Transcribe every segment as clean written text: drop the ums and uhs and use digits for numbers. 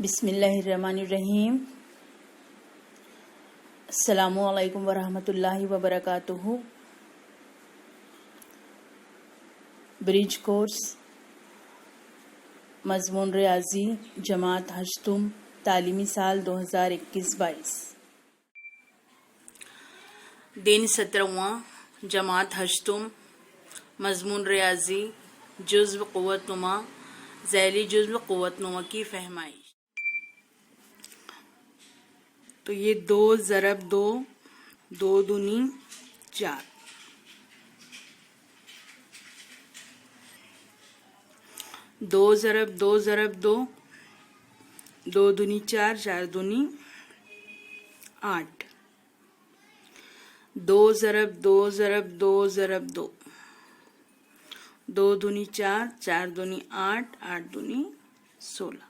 बिस्मिल्लाहिर्रहमानिर्रहीम। अस्सलामु अलैकुम वरहमतुल्लाहि वबरकातुहू। ब्रिज कोर्स मज़मून रियाजी जमात हश्तुम तालीमी साल 2021-22। दिन 17वां जमात हश्तुम मज़मून रियाजी जुज़्व क़ुव्वतनुमा ज़ैली जुज़्व क़ुव्वतनुमा की फहमाइश। तो ये 2 ज़रब 2, 2 दूनी 4, 2 ज़रब 2 ज़रब 2, 2 दूनी 4, 4 दूनी 8, 2 ज़रब 2 ज़रब 2 ज़रब 2, 2 दूनी 4, 4 दूनी 8, 8 दूनी 16।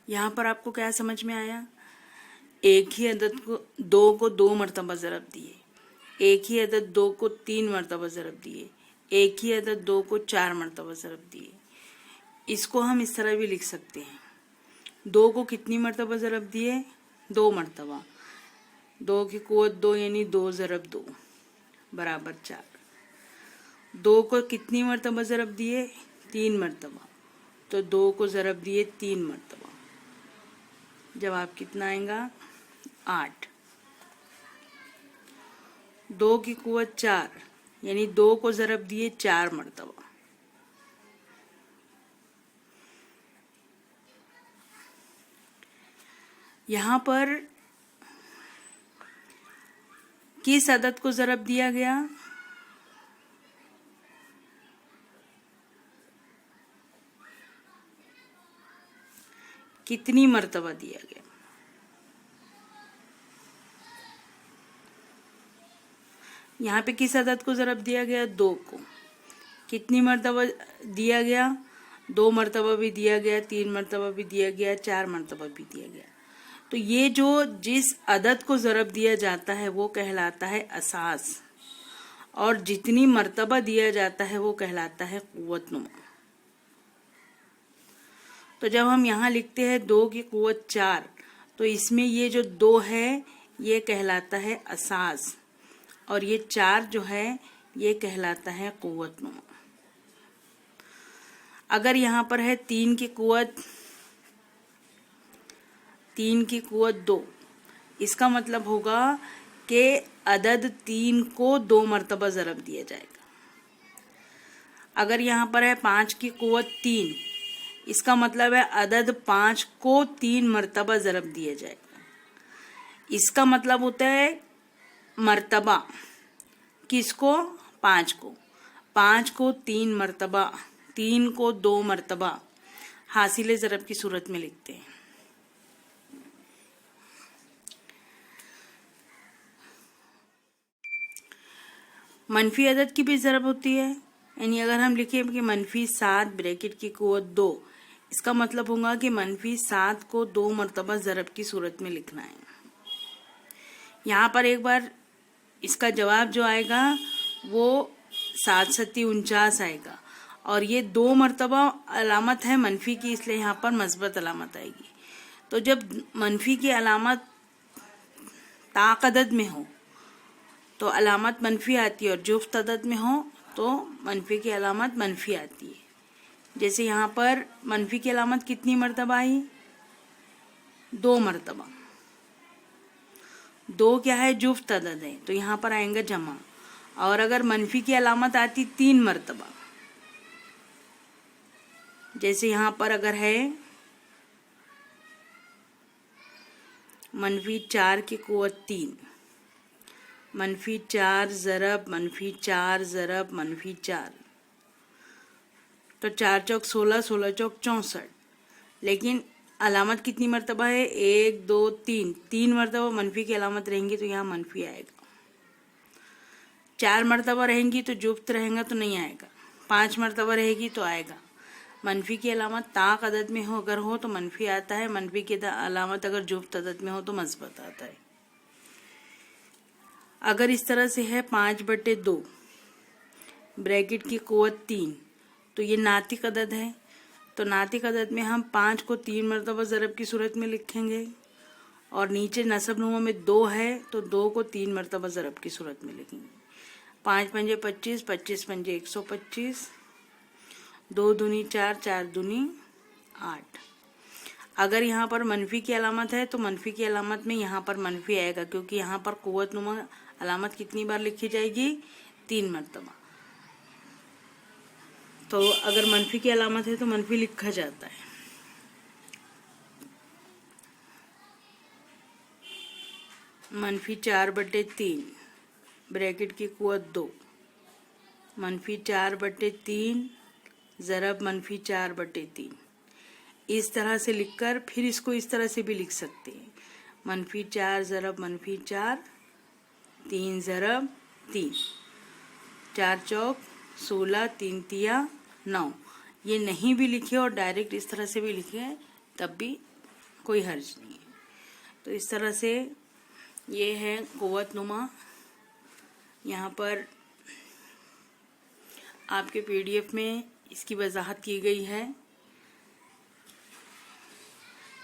यहाँ पर आपको क्या समझ में आया? एक ही अदद को 2 को 2 मरतबा ज़रब दिए, एक ही अदद 2 को 3 मरतबा ज़रब दिए, एक ही अदद 2 को 4 मरतबा ज़रब दिए। इसको हम इस तरह भी लिख सकते हैं, 2 को कितनी मरतबा ज़रब दिए? 2 मरतबा। 2 की कुव्वत 2 यानी 2 ज़रब 2 बराबर 4। 2 को कितनी मरतबा ज़रब दिए? 3 मरतबा। तो 2 को ज़रब दिए 3 मरतबा। जवाब कितना आएगा? 8। 2 की कुव्वत 4 यानी 2 को ज़रब दिए 4 मरतबा। यहाँ पर किस अदद को ज़रब दिया गया? कितनी मरतबा दिया गया? यहाँ पे किस अदद को ज़रब दिया गया? 2 को। कितनी मरतबा दिया गया? 2 मरतबा भी दिया गया, 3 मरतबा भी दिया गया, 4 मरतबा भी दिया गया। तो ये जो जिस अदद को ज़रब दिया जाता है वो कहलाता है असास, और जितनी मरतबा दिया जाता है वो कहलाता है कुव्वतनुमा। तो जब हम यहाँ लिखते हैं 2 की कुव्वत 4, तो इसमें ये जो 2 है ये कहलाता है असास, और ये 4 जो है ये कहलाता है कुव्वतनुमा। अगर यहाँ पर है 3 की कुव्वत 2, इसका मतलब होगा कि अदद 3 को 2 मरतबा ज़रब दिया जाएगा। अगर यहाँ पर है 5 की कुव्वत 3, इसका मतलब है अदद 5 को 3 मरतबा ज़रब दिया जाएगा। इसका मतलब होता है मरतबा किसको? 5 को। 5 को 3 मरतबा, 3 को 2 मरतबा हासिल ज़रब की सूरत में लिखते हैं। मनफी अदद की भी ज़रब होती है, यानी अगर हम लिखें कि -7 ब्रैकेट की कुव्वत 2, इसका मतलब होगा कि -7 को 2 मरतबा ज़रब की सूरत में लिखना है। यहाँ पर एक बार इसका जवाब जो आएगा वो 7 सत्ती 49 आएगा, और ये 2 मरतबा अलामत है मनफी की, इसलिए यहाँ पर मस्बत अलामत आएगी। तो जब मनफी की अलामत ताक अदद में हो तो अलामत मनफी आती है, और जुफ्त अदद में हो तो मनफी की अलामत मनफी आती है। जैसे यहाँ पर मनफी की अलामत कितनी मरतबा आई? 2 मरतबा। 2 क्या है? जुफ्त अदद है, तो यहाँ पर आएंगे जमा। और अगर मनफी की अलामत आती 3 मरतबा, जैसे यहाँ पर अगर है -4 की कुव्वत 3, -4 ज़रब -4 ज़रब -4, तो 4 चौक 16, 16 चौक 64। लेकिन अलामत कितनी मरतबा है? 1 2 3, 3 मरतबा मनफी की अलामत रहेंगी तो यहाँ मनफी आएगा। 4 मरतबा रहेंगी तो जुफ्त रहेगा तो नहीं आएगा, 5 मरतबा रहेगी तो आएगा। मनफी की अलामत ताक अदद में हो अगर हो तो मनफी आता है, मनफी की अलामत अगर जुफ्त अदद में हो तो मस्बत आता है। अगर इस तरह से है 5/2 ब्रैकेट की कुव्वत 3, तो ये नातिक अदद है, तो नातिक अदद में हम 5 को 3 मरतबा ज़रब की सूरत में लिखेंगे, और नीचे नसब नुमा में 2 है तो 2 को 3 मरतबा ज़रब की सूरत में लिखेंगे। 5 पंजे 25, 25 पंजे 125, 2 दूनी 4, 4 दूनी 8। अगर यहाँ पर मनफी की अलामत है तो मनफी की अलामत में यहाँ पर मनफी आएगा, क्योंकि यहाँ पर कुव्वत नुमा अलामत कितनी बार लिखी जाएगी? 3 मरतबा। तो अगर मनफी की अलामत है तो मनफी लिखा जाता है। मनफी 4/3 ब्रैकेट की कुव्वत 2, मनफी 4/3 ज़रब मनफी 4/3। इस तरह से लिखकर फिर इसको इस तरह से भी लिख सकते हैं, मनफी 4 ज़रब मनफी 4, 3 ज़रब 3, 4 चौक 16, 3 तिया 9। ये नहीं भी लिखे और डायरेक्ट इस तरह से भी लिखे तब भी कोई हर्ज नहीं है। तो इस तरह से ये है कुव्वत नुमा। यहाँ पर आपके PDF में इसकी वजाहत की गई है।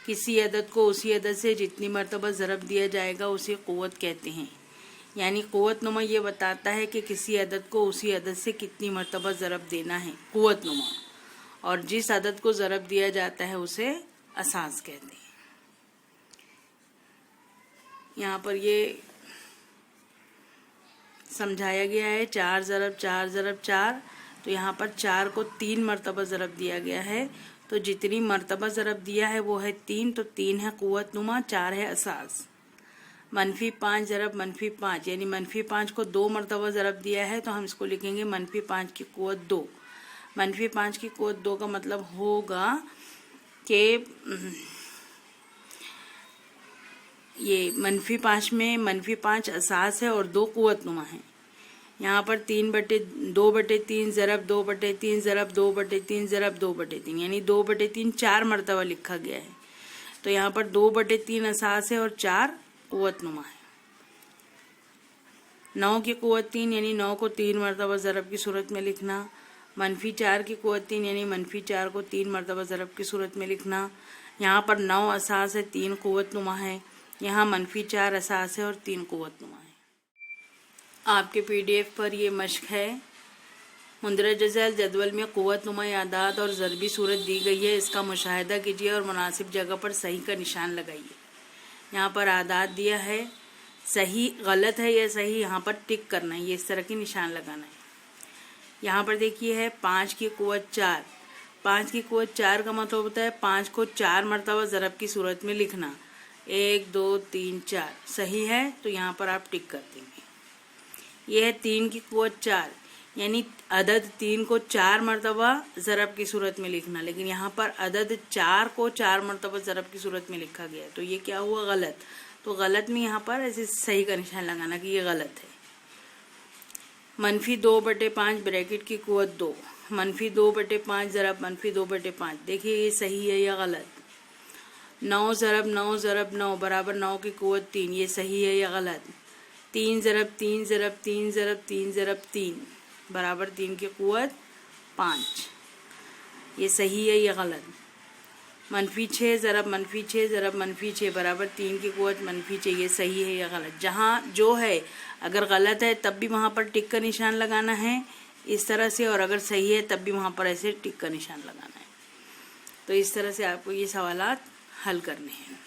किसी अदद को उसी अदद से जितनी मरतबा ज़रब दिया जाएगा उसे कुव्वत कहते हैं। यानी कुव्वत नुमा ये बताता है कि किसी अदद को उसी अदद से कितनी मरतबा ज़रब देना है, कुव्वत नुमा। और जिस अदद को ज़रब दिया जाता है उसे असास कहते हैं। यहाँ पर ये समझाया गया है 4 ज़रब 4 ज़रब 4, तो यहाँ पर 4 को 3 मरतबा ज़रब दिया गया है। तो जितनी मरतबा ज़रब दिया है वो है 3, तो 3 है कुव्वत नुमा, 4 है असास। मनफी 5 ज़रब मनफी 5, यानी मनफी 5 को 2 मरतबा ज़रब दिया है तो हम इसको लिखेंगे मनफी 5 की कुव्वत 2। मनफी 5 की कुव्वत 2 का मतलब होगा कि ये मनफी 5 में मनफी 5 असास है और 2 कुव्वत नुमा है। यहाँ पर 2/3 ज़रब 2/3 ज़रब 2/3 ज़रब 2/3, यानी 2/3 4 मरतबा लिखा गया है। तो यहाँ पर 2/3 असास है और 4 कुव्वत नुमा है। 9 की कुव्वत 3, यानी 9 को 3 मरतबा ज़रब की सूरत में लिखना। मनफी 4 की कुव्वत 3, यानी मनफी 4 को 3 मरतबा ज़रब की सूरत में लिखना। यहाँ पर 9 असास है, 3 कुव्वत नुमा है। यहाँ मनफी 4 असास है और 3 कुव्वत नुमा है। आपके PDF पर ये मश्क है। मुंदरज ज़ैल जदवल में कुव्वत नुमा यादात और ज़रबी सूरत दी गई है। इसका मुशाहिदा कीजिए और मुनासिब जगह पर सही का निशान लगाइए। यहाँ पर आदात दिया है, सही गलत है या सही, यहाँ पर टिक करना है, ये इस तरह की निशान लगाना है। यहाँ पर देखिए है 5 की कुव्वत 4। 5 की कुव्वत 4 का मतलब होता है 5 को 4 मरतबा ज़रब की सूरत में लिखना। 1 2 3 4 सही है, तो यहाँ पर आप टिक कर देंगे। यह है 3 की कुव्वत 4, यानी अदद 3 को 4 मरतबा ज़रब की सूरत में लिखना, लेकिन यहाँ पर अदद 4 को 4 मरतबा ज़रब की सूरत में लिखा गया है, तो ये क्या हुआ? गलत। तो गलत में यहाँ पर ऐसे सही का निशान लगाना कि ये गलत है। मनफी 2/5 ब्रैकेट की कुव्वत 2, मनफी 2/5 ज़रब मनफी 2/5, देखिए ये सही है या गलत। 9 ज़रब 9 ज़रब 9 बराबर 9 की कुव्वत 3, ये सही है या गलत। 3 ज़रब 3 ज़रब 3 ज़रब 3 ज़रब 3 बराबर 3 की कुव्वत 5, ये सही है या गलत। मनफी 6 ज़रब मनफी 6 ज़रब मनफी 6 बराबर 3 की कुव्वत मनफी 6, ये सही है या गलत। जहाँ जो है अगर गलत है तब भी वहाँ पर टिक का निशान लगाना है इस तरह से, और अगर सही है तब भी वहाँ पर ऐसे टिक का निशान लगाना है। तो इस तरह से आपको ये सवालात हल करने हैं।